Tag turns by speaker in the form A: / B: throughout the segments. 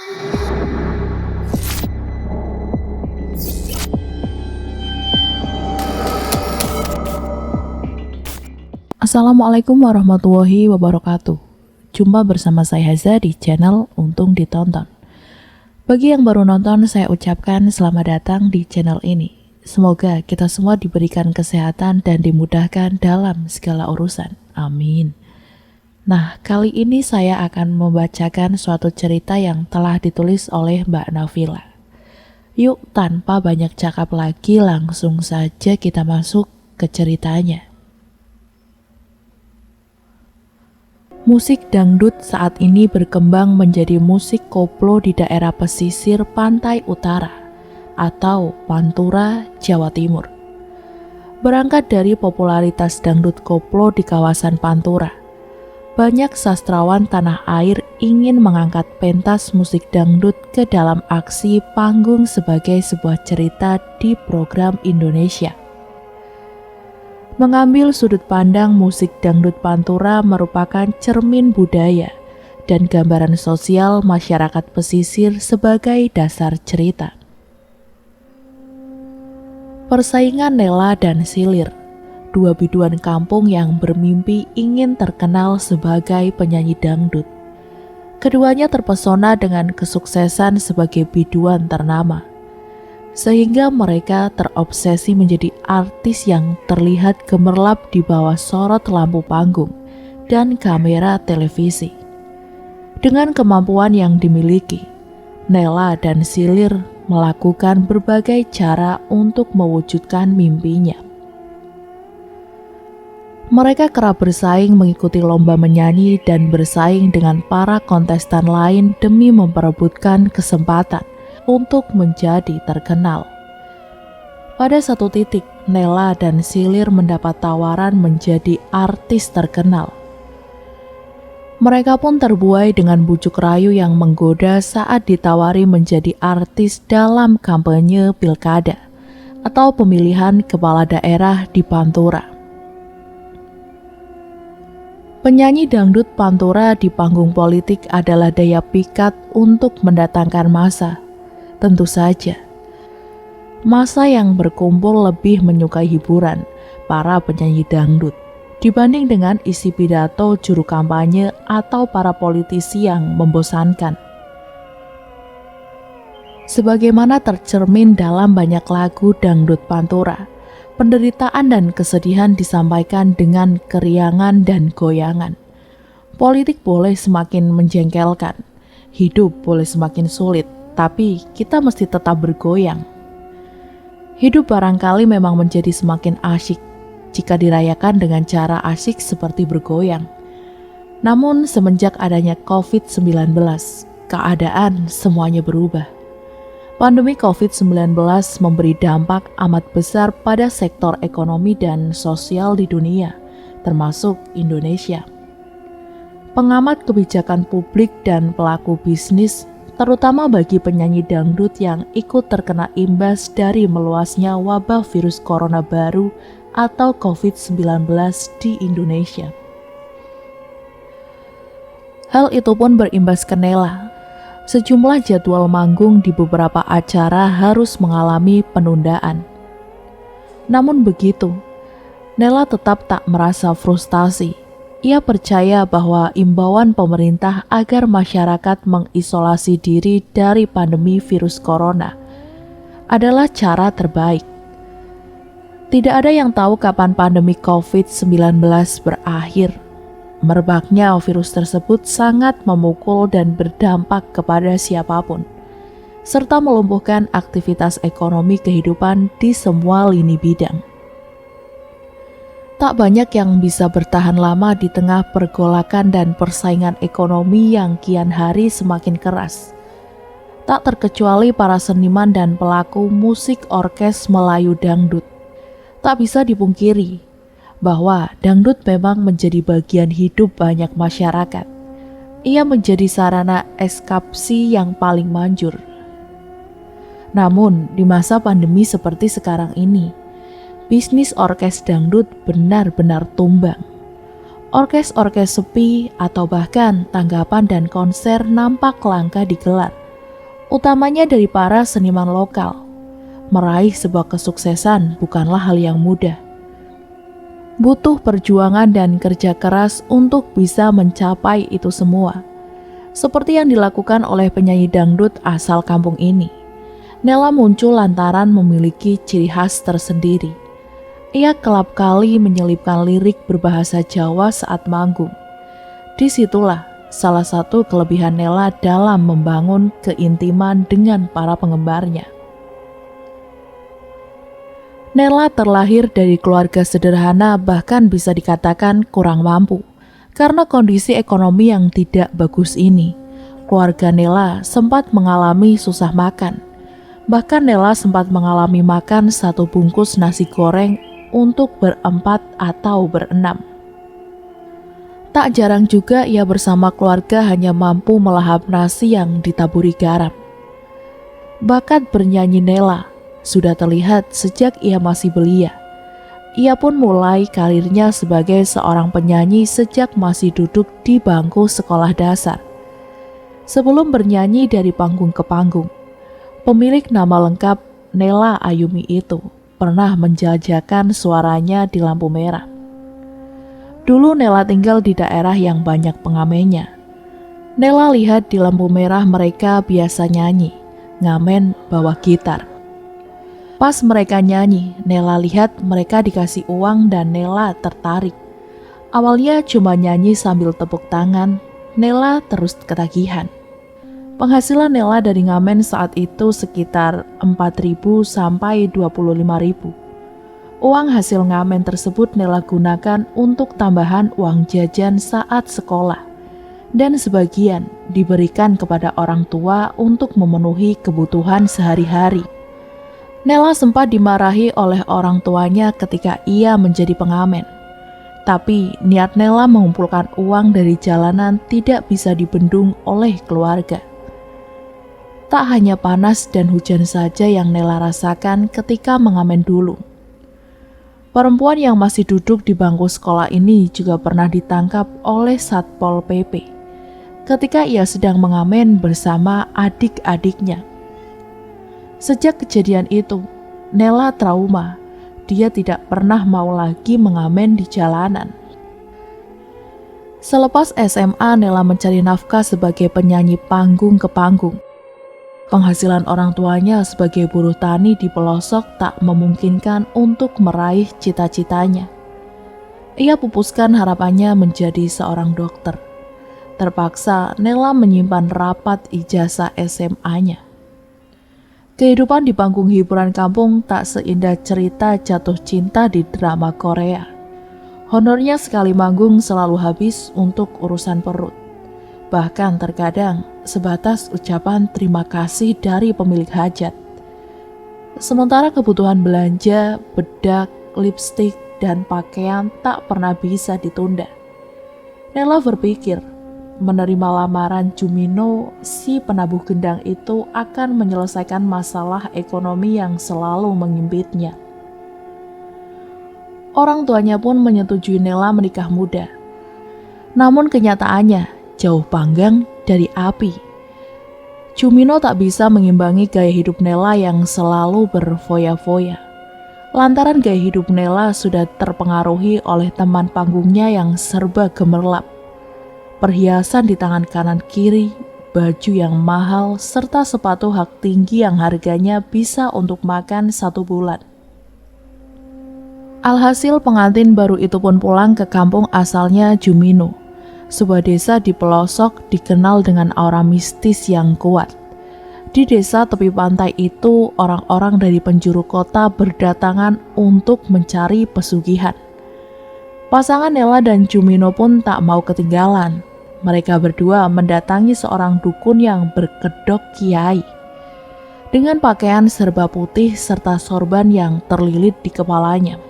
A: Assalamualaikum warahmatullahi wabarakatuh. Jumpa bersama saya Haza di channel Untung Ditonton. Bagi yang baru nonton, saya ucapkan selamat datang di channel ini. Semoga kita semua diberikan kesehatan dan dimudahkan dalam segala urusan. Amin. Nah, kali ini saya akan membacakan suatu cerita yang telah ditulis oleh Mbak Nafila. Yuk, tanpa banyak cakap lagi, langsung saja kita masuk ke ceritanya. Musik dangdut saat ini berkembang menjadi musik koplo di daerah pesisir pantai utara atau Pantura, Jawa Timur. Berangkat dari popularitas dangdut koplo di kawasan Pantura, banyak sastrawan tanah air ingin mengangkat pentas musik dangdut ke dalam aksi panggung sebagai sebuah cerita di program Indonesia. Mengambil sudut pandang musik dangdut Pantura merupakan cermin budaya dan gambaran sosial masyarakat pesisir sebagai dasar cerita. Persaingan Nela dan Silir, dua biduan kampung yang bermimpi ingin terkenal sebagai penyanyi dangdut. Keduanya terpesona dengan kesuksesan sebagai biduan ternama, sehingga mereka terobsesi menjadi artis yang terlihat gemerlap di bawah sorot lampu panggung dan kamera televisi. Dengan kemampuan yang dimiliki, Nela dan Silir melakukan berbagai cara untuk mewujudkan mimpinya. Mereka kerap bersaing mengikuti lomba menyanyi dan bersaing dengan para kontestan lain demi memperebutkan kesempatan untuk menjadi terkenal. Pada satu titik, Nela dan Silir mendapat tawaran menjadi artis terkenal. Mereka pun terbuai dengan bujuk rayu yang menggoda saat ditawari menjadi artis dalam kampanye pilkada atau pemilihan kepala daerah di Pantura. Penyanyi dangdut Pantura di panggung politik adalah daya pikat untuk mendatangkan massa. Tentu saja, massa yang berkumpul lebih menyukai hiburan para penyanyi dangdut dibanding dengan isi pidato juru kampanye atau para politisi yang membosankan. Sebagaimana tercermin dalam banyak lagu dangdut Pantura, penderitaan dan kesedihan disampaikan dengan keriangan dan goyangan. Politik boleh semakin menjengkelkan, hidup boleh semakin sulit, tapi kita mesti tetap bergoyang. Hidup barangkali memang menjadi semakin asyik jika dirayakan dengan cara asyik seperti bergoyang. Namun semenjak adanya COVID-19, keadaan semuanya berubah. Pandemi COVID-19 memberi dampak amat besar pada sektor ekonomi dan sosial di dunia, termasuk Indonesia. Pengamat kebijakan publik dan pelaku bisnis, terutama bagi penyanyi dangdut yang ikut terkena imbas dari meluasnya wabah virus corona baru atau COVID-19 di Indonesia. Hal itu pun berimbas ke Nela. Sejumlah jadwal manggung di beberapa acara harus mengalami penundaan. Namun begitu, Nela tetap tak merasa frustasi. Ia percaya bahwa imbauan pemerintah agar masyarakat mengisolasi diri dari pandemi virus corona adalah cara terbaik. Tidak ada yang tahu kapan pandemi COVID-19 berakhir. Merebaknya virus tersebut sangat memukul dan berdampak kepada siapapun, serta melumpuhkan aktivitas ekonomi kehidupan di semua lini bidang. Tak banyak yang bisa bertahan lama di tengah pergolakan dan persaingan ekonomi yang kian hari semakin keras. Tak terkecuali para seniman dan pelaku musik orkes Melayu dangdut. Tak bisa dipungkiri bahwa dangdut memang menjadi bagian hidup banyak masyarakat. Ia menjadi sarana eskapsi yang paling manjur. Namun, di masa pandemi seperti sekarang ini, bisnis orkes dangdut benar-benar tumbang. Orkes-orkes sepi atau bahkan tanggapan dan konser nampak langka digelar utamanya dari para seniman lokal. Meraih sebuah kesuksesan bukanlah hal yang mudah. Butuh perjuangan dan kerja keras untuk bisa mencapai itu semua. Seperti yang dilakukan oleh penyanyi dangdut asal kampung ini. Nela muncul lantaran memiliki ciri khas tersendiri. Ia kerap kali menyelipkan lirik berbahasa Jawa saat manggung. Disitulah salah satu kelebihan Nela dalam membangun keintiman dengan para penggemarnya. Nela terlahir dari keluarga sederhana, bahkan bisa dikatakan kurang mampu. Karena kondisi ekonomi yang tidak bagus ini, keluarga Nela sempat mengalami susah makan. Bahkan Nela sempat mengalami makan 1 bungkus nasi goreng untuk berempat atau berenam. Tak jarang juga ia bersama keluarga hanya mampu melahap nasi yang ditaburi garam. Bakat bernyanyi Nela sudah terlihat sejak ia masih belia. Ia pun mulai karirnya sebagai seorang penyanyi sejak masih duduk di bangku sekolah dasar. Sebelum bernyanyi dari panggung ke panggung, pemilik nama lengkap Nela Ayumi itu pernah menjajakan suaranya di lampu merah. Dulu Nela tinggal di daerah yang banyak pengamennya. Nela lihat di lampu merah mereka biasa nyanyi, ngamen bawa gitar. Pas mereka nyanyi, Nela lihat mereka dikasih uang dan Nela tertarik. Awalnya cuma nyanyi sambil tepuk tangan, Nela terus ketagihan. Penghasilan Nela dari ngamen saat itu sekitar 4.000 sampai 25.000. Uang hasil ngamen tersebut Nela gunakan untuk tambahan uang jajan saat sekolah. Dan sebagian diberikan kepada orang tua untuk memenuhi kebutuhan sehari-hari. Nela sempat dimarahi oleh orang tuanya ketika ia menjadi pengamen. Tapi niat Nela mengumpulkan uang dari jalanan tidak bisa dibendung oleh keluarga. Tak hanya panas dan hujan saja yang Nela rasakan ketika mengamen dulu. Perempuan yang masih duduk di bangku sekolah ini juga pernah ditangkap oleh Satpol PP ketika ia sedang mengamen bersama adik-adiknya. Sejak kejadian itu, Nela trauma. Dia tidak pernah mau lagi mengamen di jalanan. Selepas SMA, Nela mencari nafkah sebagai penyanyi panggung ke panggung. Penghasilan orang tuanya sebagai buruh tani di pelosok tak memungkinkan untuk meraih cita-citanya. Ia pupuskan harapannya menjadi seorang dokter. Terpaksa, Nela menyimpan rapat ijazah SMA-nya. Kehidupan di panggung hiburan kampung tak seindah cerita jatuh cinta di drama Korea. Honornya sekali manggung selalu habis untuk urusan perut. Bahkan terkadang sebatas ucapan terima kasih dari pemilik hajat. Sementara kebutuhan belanja, bedak, lipstik, dan pakaian tak pernah bisa ditunda. Nela berpikir, menerima lamaran Jumino, si penabuh gendang itu akan menyelesaikan masalah ekonomi yang selalu mengimpitnya. Orang tuanya pun menyetujui Nela menikah muda. Namun kenyataannya jauh panggang dari api. Jumino tak bisa mengimbangi gaya hidup Nela yang selalu berfoya-foya. Lantaran gaya hidup Nela sudah terpengaruhi oleh teman panggungnya yang serba gemerlap. Perhiasan di tangan kanan kiri, baju yang mahal, serta sepatu hak tinggi yang harganya bisa untuk makan 1 bulan. Alhasil pengantin baru itu pun pulang ke kampung asalnya Jumino, sebuah desa di pelosok dikenal dengan aura mistis yang kuat. Di desa tepi pantai itu, orang-orang dari penjuru kota berdatangan untuk mencari pesugihan. Pasangan Nela dan Jumino pun tak mau ketinggalan. Mereka berdua mendatangi seorang dukun yang berkedok kiai. Dengan pakaian serba putih serta sorban yang terlilit di kepalanya.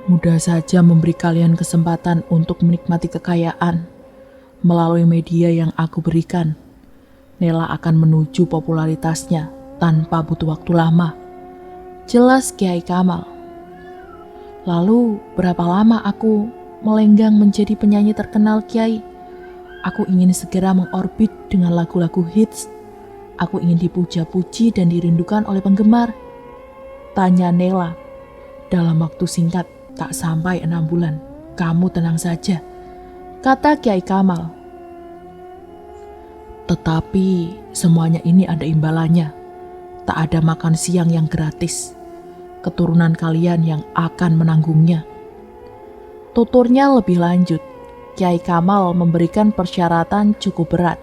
A: Mudah saja memberi kalian kesempatan untuk menikmati kekayaan. Melalui media yang aku berikan, Nela akan menuju popularitasnya tanpa butuh waktu lama. Jelas Kiai Kamal. Lalu berapa lama aku melenggang menjadi penyanyi terkenal Kiai? Aku ingin segera mengorbit dengan lagu-lagu hits. Aku ingin dipuja-puji dan dirindukan oleh penggemar. Tanya Nela. Dalam waktu singkat, tak sampai 6 bulan. Kamu tenang saja, kata Kiai Kamal. Tetapi semuanya ini ada imbalannya. Tak ada makan siang yang gratis. Keturunan kalian yang akan menanggungnya. Tuturnya lebih lanjut. Kiai Kamal memberikan persyaratan cukup berat.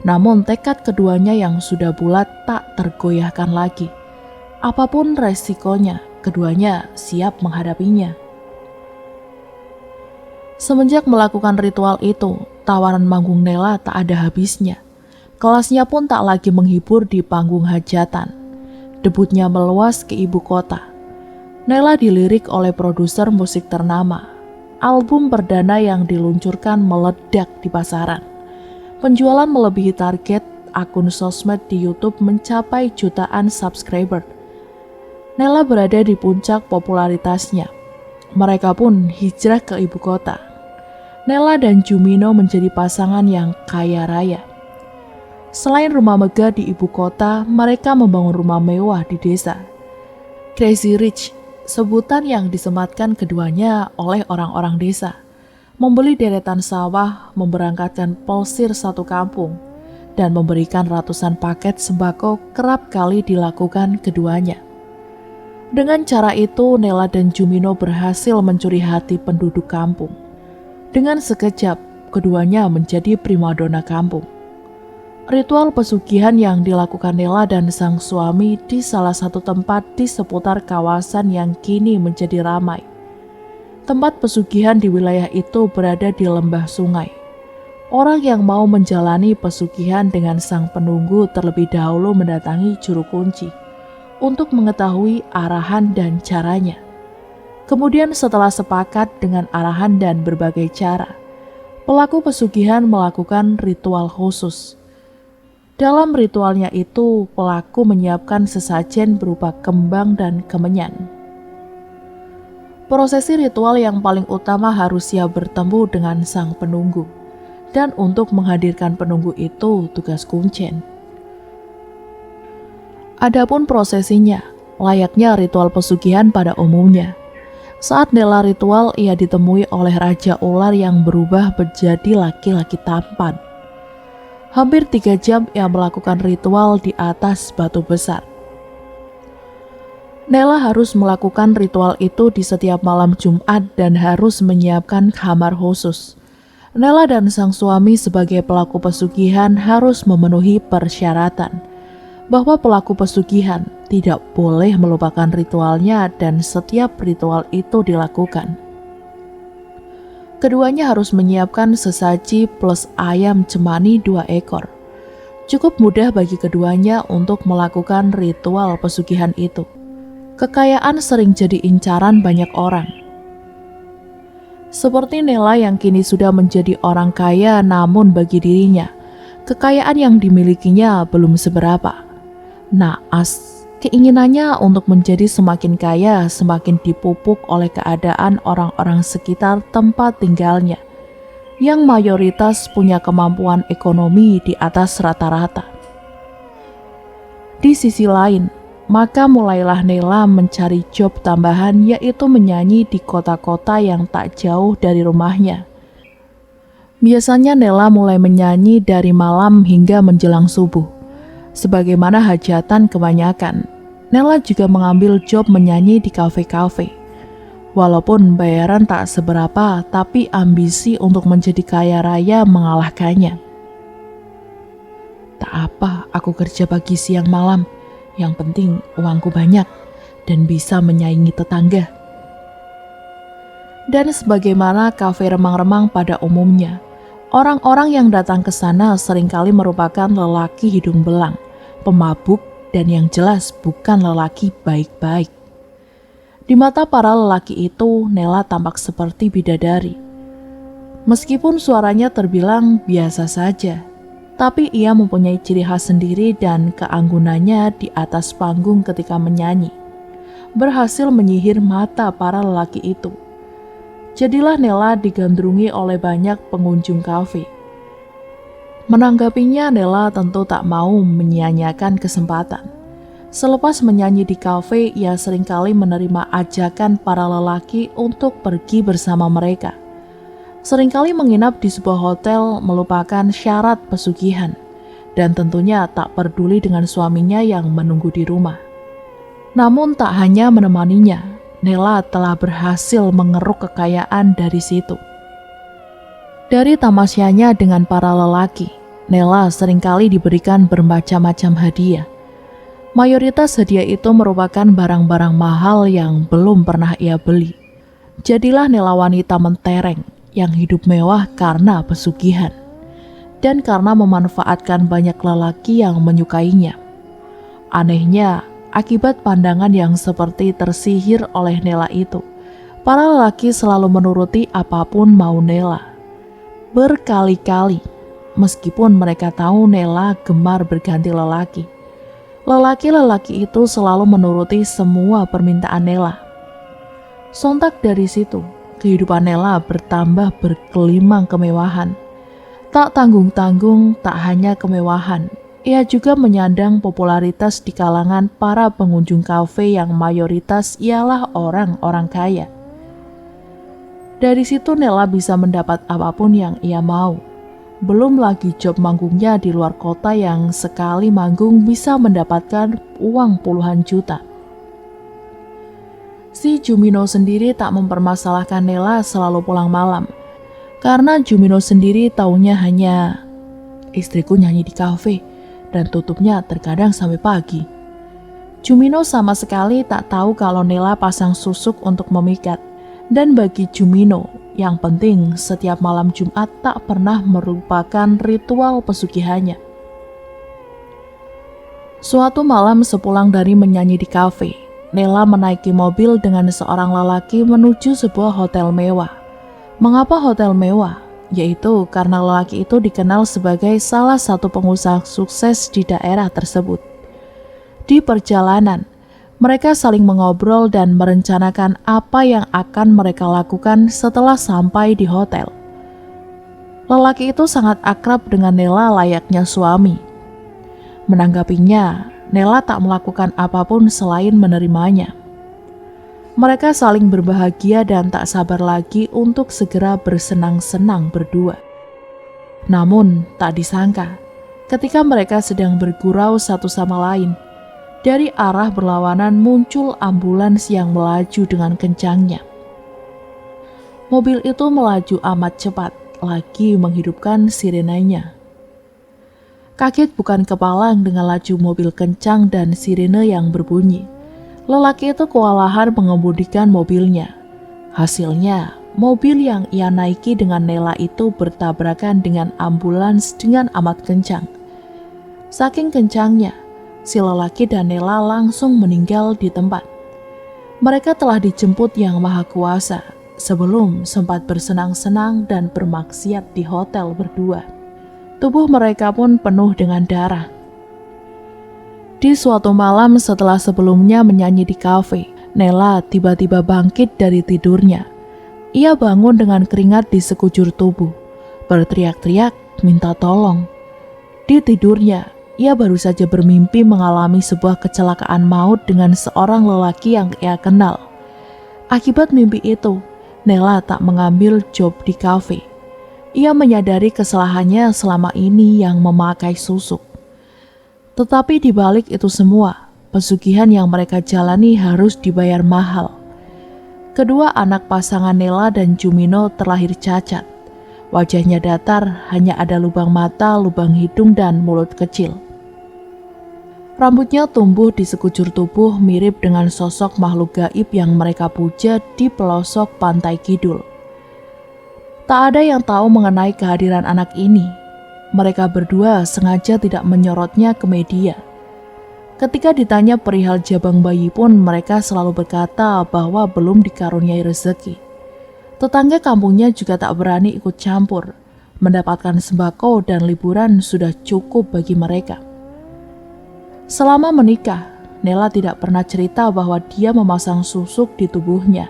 A: Namun tekad keduanya yang sudah bulat tak tergoyahkan lagi. Apapun resikonya, keduanya siap menghadapinya. Semenjak melakukan ritual itu, tawaran manggung Nela tak ada habisnya. Kelasnya pun tak lagi menghibur di panggung hajatan. Debutnya meluas ke ibu kota. Nela dilirik oleh produser musik ternama. Album perdana yang diluncurkan meledak di pasaran. Penjualan melebihi target, akun sosmed di YouTube mencapai jutaan subscriber. Nela berada di puncak popularitasnya. Mereka pun hijrah ke ibu kota. Nela dan Jumino menjadi pasangan yang kaya raya. Selain rumah megah di ibu kota, mereka membangun rumah mewah di desa. Crazy Rich, sebutan yang disematkan keduanya oleh orang-orang desa. Membeli deretan sawah, memberangkatkan polsir satu kampung, dan memberikan ratusan paket sembako kerap kali dilakukan keduanya. Dengan cara itu, Nela dan Jumino berhasil mencuri hati penduduk kampung. Dengan sekejap, keduanya menjadi primadona kampung. Ritual pesugihan yang dilakukan Nela dan sang suami di salah satu tempat di seputar kawasan yang kini menjadi ramai. Tempat pesugihan di wilayah itu berada di lembah sungai. Orang yang mau menjalani pesugihan dengan sang penunggu terlebih dahulu mendatangi juru kunci untuk mengetahui arahan dan caranya. Kemudian setelah sepakat dengan arahan dan berbagai cara, pelaku pesugihan melakukan ritual khusus. Dalam ritualnya itu, pelaku menyiapkan sesajen berupa kembang dan kemenyan. Prosesi ritual yang paling utama harus siap bertemu dengan sang penunggu. Dan untuk menghadirkan penunggu itu tugas kuncen. Adapun prosesinya, layaknya ritual pesugihan pada umumnya. Saat Nela ritual, ia ditemui oleh Raja Ular yang berubah menjadi laki-laki tampan. Hampir 3 jam ia melakukan ritual di atas batu besar. Nela harus melakukan ritual itu di setiap malam Jumat dan harus menyiapkan kamar khusus. Nela dan sang suami sebagai pelaku pesugihan harus memenuhi persyaratan bahwa pelaku pesugihan tidak boleh melupakan ritualnya dan setiap ritual itu dilakukan. Keduanya harus menyiapkan sesaji plus ayam cemani 2 ekor. Cukup mudah bagi keduanya untuk melakukan ritual pesugihan itu. Kekayaan sering jadi incaran banyak orang. Seperti Nela yang kini sudah menjadi orang kaya, namun bagi dirinya, kekayaan yang dimilikinya belum seberapa. Naas, keinginannya untuk menjadi semakin kaya semakin dipupuk oleh keadaan orang-orang sekitar tempat tinggalnya, yang mayoritas punya kemampuan ekonomi di atas rata-rata. Di sisi lain, maka mulailah Nela mencari job tambahan, yaitu menyanyi di kota-kota yang tak jauh dari rumahnya. Biasanya Nela mulai menyanyi dari malam hingga menjelang subuh. Sebagaimana hajatan kebanyakan, Nela juga mengambil job menyanyi di kafe-kafe. Walaupun bayaran tak seberapa, tapi ambisi untuk menjadi kaya raya mengalahkannya. Tak apa, aku kerja pagi siang malam. Yang penting uangku banyak dan bisa menyaingi tetangga. Dan sebagaimana kafe remang-remang pada umumnya, orang-orang yang datang ke sana seringkali merupakan lelaki hidung belang, pemabuk, dan yang jelas bukan lelaki baik-baik. Di mata para lelaki itu, Nela tampak seperti bidadari. Meskipun suaranya terbilang biasa saja, tapi ia mempunyai ciri khas sendiri dan keanggunannya di atas panggung ketika menyanyi berhasil menyihir mata para lelaki itu. Jadilah Nela digandrungi oleh banyak pengunjung kafe. Menanggapinya, Nela tentu tak mau menyia-nyiakan kesempatan. Selepas menyanyi di kafe, ia seringkali menerima ajakan para lelaki untuk pergi bersama mereka. Seringkali menginap di sebuah hotel melupakan syarat pesugihan, dan tentunya tak peduli dengan suaminya yang menunggu di rumah. Namun tak hanya menemaninya, Nela telah berhasil mengeruk kekayaan dari situ. Dari tamasyanya dengan para lelaki, Nela seringkali diberikan bermacam-macam hadiah. Mayoritas hadiah itu merupakan barang-barang mahal yang belum pernah ia beli. Jadilah Nela wanita mentereng yang hidup mewah karena pesugihan dan karena memanfaatkan banyak lelaki yang menyukainya. Anehnya, akibat pandangan yang seperti tersihir oleh Nela itu, para lelaki selalu menuruti apapun mau Nela. Berkali-kali, meskipun mereka tahu Nela gemar berganti lelaki, lelaki-lelaki itu selalu menuruti semua permintaan Nela. Sontak dari situ, kehidupan Nela bertambah berkelimang kemewahan. Tak tanggung-tanggung, tak hanya kemewahan, ia juga menyandang popularitas di kalangan para pengunjung kafe yang mayoritas ialah orang-orang kaya. Dari situ Nela bisa mendapat apapun yang ia mau. Belum lagi job manggungnya di luar kota yang sekali manggung bisa mendapatkan uang puluhan juta. Si Jumino sendiri tak mempermasalahkan Nela selalu pulang malam, karena Jumino sendiri taunya hanya istriku nyanyi di kafe dan tutupnya terkadang sampai pagi. Jumino sama sekali tak tahu kalau Nela pasang susuk untuk memikat, dan bagi Jumino, yang penting setiap malam Jumat tak pernah merupakan ritual pesugihannya. Suatu malam sepulang dari menyanyi di kafe, Nela menaiki mobil dengan seorang lelaki menuju sebuah hotel mewah. Mengapa hotel mewah? Yaitu karena lelaki itu dikenal sebagai salah satu pengusaha sukses di daerah tersebut. Di perjalanan, mereka saling mengobrol dan merencanakan apa yang akan mereka lakukan setelah sampai di hotel. Lelaki itu sangat akrab dengan Nela layaknya suami. Menanggapinya, Nela tak melakukan apapun selain menerimanya. Mereka saling berbahagia dan tak sabar lagi untuk segera bersenang-senang berdua. Namun, tak disangka, ketika mereka sedang bergurau satu sama lain, dari arah berlawanan muncul ambulans yang melaju dengan kencangnya. Mobil itu melaju amat cepat, lagi menghidupkan sirenenya. Kaget bukan kepalang dengan laju mobil kencang dan sirene yang berbunyi. Lelaki itu kewalahan mengemudikan mobilnya. Hasilnya, mobil yang ia naiki dengan Nela itu bertabrakan dengan ambulans dengan amat kencang. Saking kencangnya, si lelaki dan Nela langsung meninggal di tempat. Mereka telah dijemput Yang Maha Kuasa sebelum sempat bersenang-senang dan bermaksiat di hotel berdua. Tubuh mereka pun penuh dengan darah. Di suatu malam setelah sebelumnya menyanyi di kafe, Nela tiba-tiba bangkit dari tidurnya. Ia bangun dengan keringat di sekujur tubuh, berteriak-teriak minta tolong. Di tidurnya, ia baru saja bermimpi mengalami sebuah kecelakaan maut dengan seorang lelaki yang ia kenal. Akibat mimpi itu, Nela tak mengambil job di kafe. Ia menyadari kesalahannya selama ini yang memakai susuk. Tetapi di balik itu semua, pesugihan yang mereka jalani harus dibayar mahal. Kedua anak pasangan Nela dan Jumino terlahir cacat. Wajahnya datar, hanya ada lubang mata, lubang hidung, dan mulut kecil. Rambutnya tumbuh di sekujur tubuh mirip dengan sosok makhluk gaib yang mereka puja di pelosok pantai kidul. Tak ada yang tahu mengenai kehadiran anak ini. Mereka berdua sengaja tidak menyorotnya ke media. Ketika ditanya perihal jabang bayi pun mereka selalu berkata bahwa belum dikaruniai rezeki. Tetangga kampungnya juga tak berani ikut campur. Mendapatkan sembako dan liburan sudah cukup bagi mereka. Selama menikah, Nela tidak pernah cerita bahwa dia memasang susuk di tubuhnya.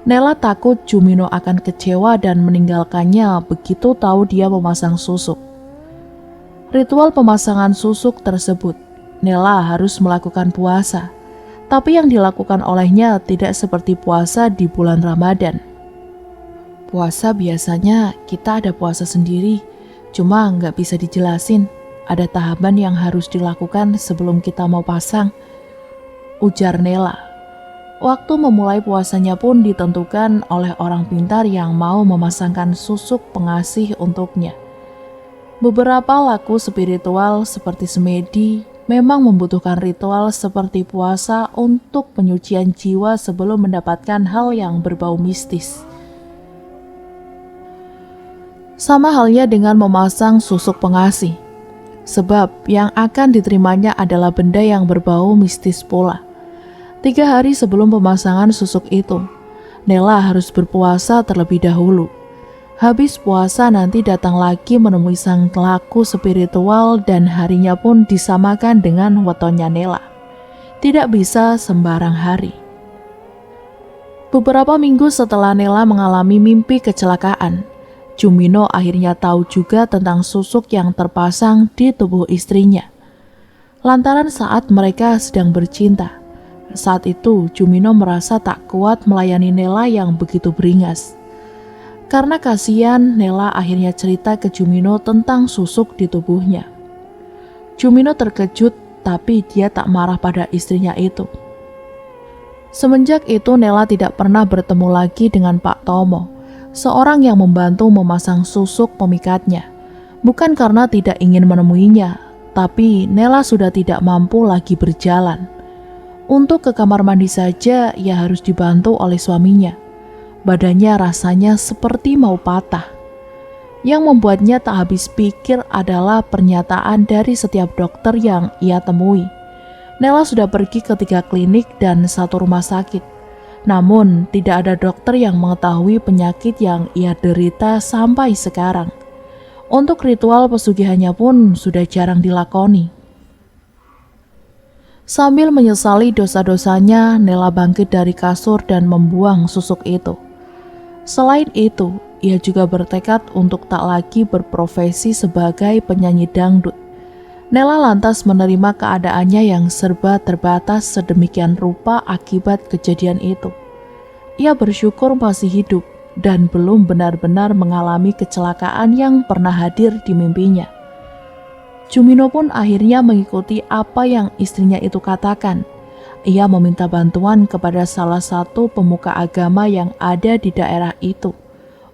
A: Nela takut Jumino akan kecewa dan meninggalkannya begitu tahu dia memasang susuk. Ritual pemasangan susuk tersebut, Nela harus melakukan puasa, tapi yang dilakukan olehnya tidak seperti puasa di bulan Ramadan. Puasa biasanya kita ada puasa sendiri, cuma nggak bisa dijelasin. Ada tahapan yang harus dilakukan sebelum kita mau pasang, ujar Nela. Waktu memulai puasanya pun ditentukan oleh orang pintar yang mau memasangkan susuk pengasih untuknya. Beberapa laku spiritual seperti semedi memang membutuhkan ritual seperti puasa untuk penyucian jiwa sebelum mendapatkan hal yang berbau mistis. Sama halnya dengan memasang susuk pengasih, sebab yang akan diterimanya adalah benda yang berbau mistis pula. 3 hari sebelum pemasangan susuk itu, Nela harus berpuasa terlebih dahulu. Habis puasa nanti datang lagi menemui sang laku spiritual dan harinya pun disamakan dengan wetonnya Nela. Tidak bisa sembarang hari. Beberapa minggu setelah Nela mengalami mimpi kecelakaan, Jumino akhirnya tahu juga tentang susuk yang terpasang di tubuh istrinya. Lantaran saat mereka sedang bercinta, saat itu Jumino merasa tak kuat melayani Nela yang begitu beringas. Karena kasihan, Nela akhirnya cerita ke Jumino tentang susuk di tubuhnya. Jumino terkejut, tapi dia tak marah pada istrinya itu. Semenjak itu Nela tidak pernah bertemu lagi dengan Pak Tomo, seorang yang membantu memasang susuk pemikatnya. Bukan karena tidak ingin menemuinya, tapi Nela sudah tidak mampu lagi berjalan. Untuk ke kamar mandi saja ia harus dibantu oleh suaminya. Badannya rasanya seperti mau patah. Yang membuatnya tak habis pikir adalah pernyataan dari setiap dokter yang ia temui. Nela sudah pergi ke 3 klinik dan 1 rumah sakit. Namun, tidak ada dokter yang mengetahui penyakit yang ia derita sampai sekarang. Untuk ritual pesugihannya pun sudah jarang dilakoni. Sambil menyesali dosa-dosanya, Nela bangkit dari kasur dan membuang susuk itu. Selain itu, ia juga bertekad untuk tak lagi berprofesi sebagai penyanyi dangdut. Nela lantas menerima keadaannya yang serba terbatas sedemikian rupa akibat kejadian itu. Ia bersyukur masih hidup dan belum benar-benar mengalami kecelakaan yang pernah hadir di mimpinya. Jumino pun akhirnya mengikuti apa yang istrinya itu katakan. Ia meminta bantuan kepada salah satu pemuka agama yang ada di daerah itu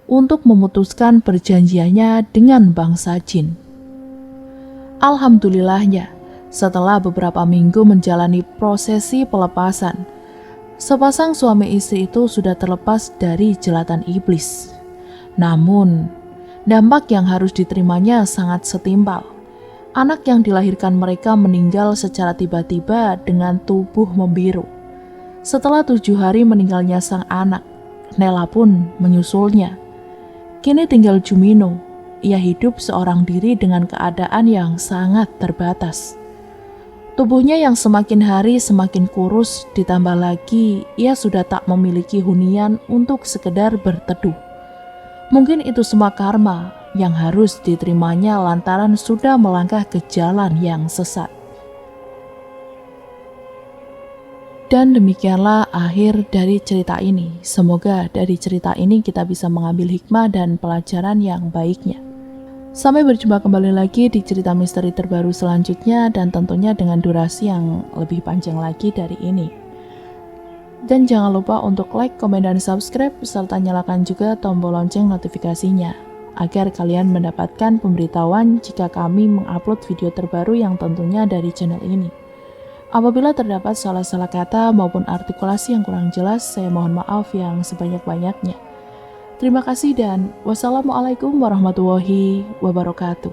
A: untuk memutuskan perjanjiannya dengan bangsa jin. Alhamdulillahnya, setelah beberapa minggu menjalani prosesi pelepasan, sepasang suami istri itu sudah terlepas dari jelatan iblis. Namun, dampak yang harus diterimanya sangat setimpal. Anak yang dilahirkan mereka meninggal secara tiba-tiba dengan tubuh membiru. Setelah 7 hari meninggalnya sang anak, Nela pun menyusulnya. Kini tinggal Jumino. Ia hidup seorang diri dengan keadaan yang sangat terbatas. Tubuhnya yang semakin hari semakin kurus, ditambah lagi ia sudah tak memiliki hunian untuk sekedar berteduh. Mungkin itu semua karma yang harus diterimanya lantaran sudah melangkah ke jalan yang sesat. Dan demikianlah akhir dari cerita ini. Semoga dari cerita ini kita bisa mengambil hikmah dan pelajaran yang baiknya. Sampai berjumpa kembali lagi di cerita misteri terbaru selanjutnya dan tentunya dengan durasi yang lebih panjang lagi dari ini. Dan jangan lupa untuk like, komen, dan subscribe serta nyalakan juga tombol lonceng notifikasinya agar kalian mendapatkan pemberitahuan jika kami mengupload video terbaru yang tentunya dari channel ini. Apabila terdapat salah-salah kata maupun artikulasi yang kurang jelas, saya mohon maaf yang sebanyak-banyaknya. Terima kasih dan wassalamualaikum warahmatullahi wabarakatuh.